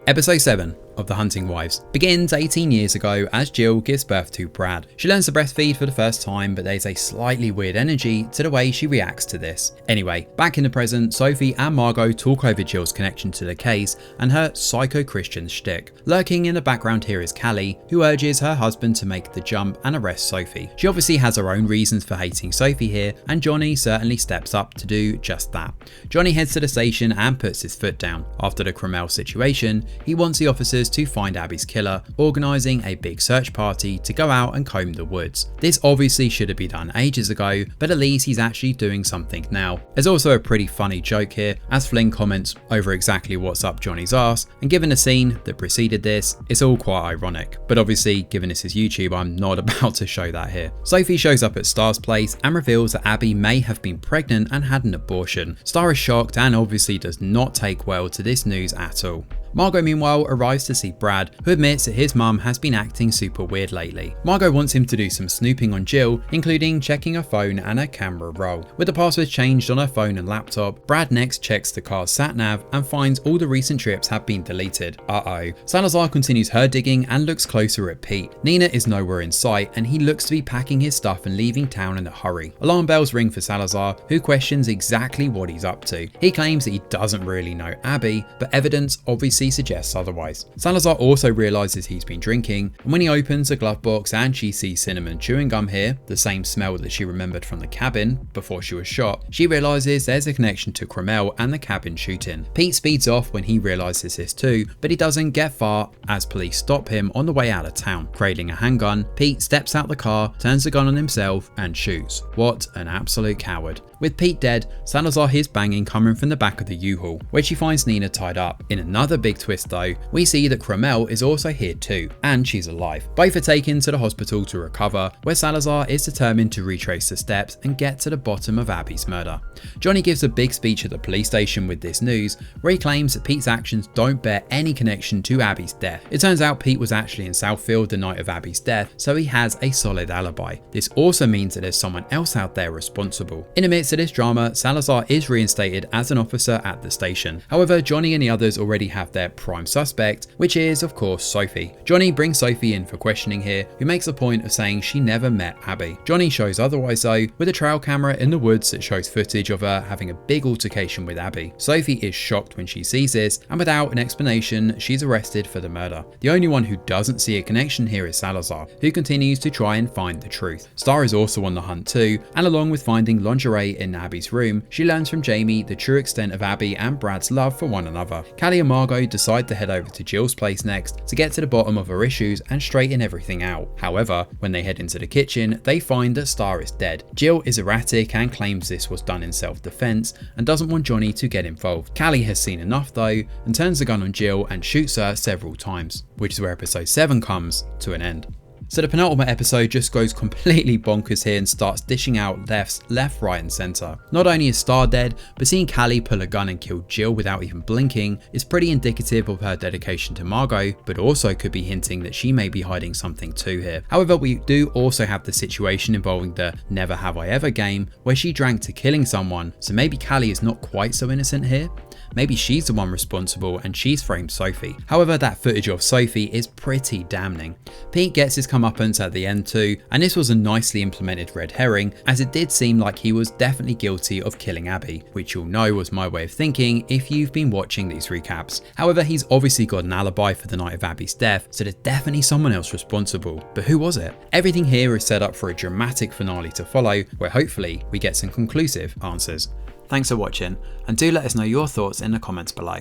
Episode 7 of The Hunting Wives begins 18 years ago as Jill gives birth to Brad. She learns to breastfeed for the first time, but there's a slightly weird energy to the way she reacts to this. Anyway, back in the present, Sophie and Margot talk over Jill's connection to the case and her psycho-Christian shtick. Lurking in the background here is Callie, who urges her husband to make the jump and arrest Sophie. She obviously has her own reasons for hating Sophie here, and Johnny certainly steps up to do just that. Johnny heads to the station and puts his foot down. After the Cromwell situation, he wants the officers to find Abby's killer, organising a big search party to go out and comb the woods. This obviously should have been done ages ago, but at least he's actually doing something now. There's also a pretty funny joke here as Flynn comments over exactly what's up Johnny's ass, and given the scene that preceded this, it's all quite ironic. But obviously, given this is YouTube, I'm not about to show that here. Sophie shows up at Star's place and reveals that Abby may have been pregnant and had an abortion. Star is shocked and obviously does not take well to this news at all. Margot meanwhile arrives to see Brad, who admits that his mum has been acting super weird lately. Margot wants him to do some snooping on Jill, including checking her phone and her camera roll. With the passwords changed on her phone and laptop, Brad next checks the car's sat-nav and finds all the recent trips have been deleted. Uh-oh. Salazar continues her digging and looks closer at Pete. Nina is nowhere in sight and he looks to be packing his stuff and leaving town in a hurry. Alarm bells ring for Salazar, who questions exactly what he's up to. He claims that he doesn't really know Abby, but evidence obviously suggests otherwise. Salazar also realizes he's been drinking, and when he opens a glove box and she sees cinnamon chewing gum here, the same smell that she remembered from the cabin before she was shot, she realizes there's a connection to Cromwell and the cabin shooting. Pete speeds off when he realizes this too, but he doesn't get far as police stop him on the way out of town. Cradling a handgun, Pete steps out the car, turns the gun on himself and shoots. What an absolute coward. With Pete dead, Salazar hears banging coming from the back of the U-Haul, where she finds Nina tied up. In another big twist though, we see that Cromwell is also here too, and she's alive. Both are taken to the hospital to recover, where Salazar is determined to retrace the steps and get to the bottom of Abby's murder. Johnny gives a big speech at the police station with this news, where he claims that Pete's actions don't bear any connection to Abby's death. It turns out Pete was actually in Southfield the night of Abby's death, so he has a solid alibi. This also means that there's someone else out there responsible. In the midst of this drama, Salazar is reinstated as an officer at the station. However, Johnny and the others already have their prime suspect, which is of course Sophie. Johnny brings Sophie in for questioning here, who makes a point of saying she never met Abby. Johnny shows otherwise though, with a trail camera in the woods that shows footage of her having a big altercation with Abby. Sophie is shocked when she sees this, and without an explanation, she's arrested for the murder. The only one who doesn't see a connection here is Salazar, who continues to try and find the truth. Star is also on the hunt too, and along with finding lingerie in Abby's room, she learns from Jamie the true extent of Abby and Brad's love for one another. Callie and Margot decide to head over to Jill's place next to get to the bottom of her issues and straighten everything out. However, when they head into the kitchen, they find that Star is dead. Jill is erratic and claims this was done in self-defense and doesn't want Johnny to get involved. Callie has seen enough though and turns the gun on Jill and shoots her several times, which is where episode 7 comes to an end. So the penultimate episode just goes completely bonkers here and starts dishing out deaths left, right and centre. Not only is Star dead, but seeing Callie pull a gun and kill Jill without even blinking is pretty indicative of her dedication to Margot, but also could be hinting that she may be hiding something too here. However, we do also have the situation involving the Never Have I Ever game, where she drank to killing someone, so maybe Callie is not quite so innocent here. Maybe she's the one responsible and she's framed Sophie. However, that footage of Sophie is pretty damning. Pete gets his comeuppance at the end too, and this was a nicely implemented red herring, as it did seem like he was definitely guilty of killing Abby, which you'll know was my way of thinking if you've been watching these recaps. However, he's obviously got an alibi for the night of Abby's death, so there's definitely someone else responsible. But who was it? Everything here is set up for a dramatic finale to follow, where hopefully we get some conclusive answers. Thanks for watching, and do let us know your thoughts in the comments below.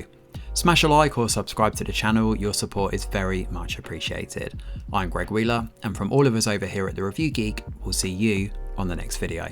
Smash a like or subscribe to the channel, your support is very much appreciated. I'm Greg Wheeler, and from all of us over here at The Review Geek, we'll see you on the next video.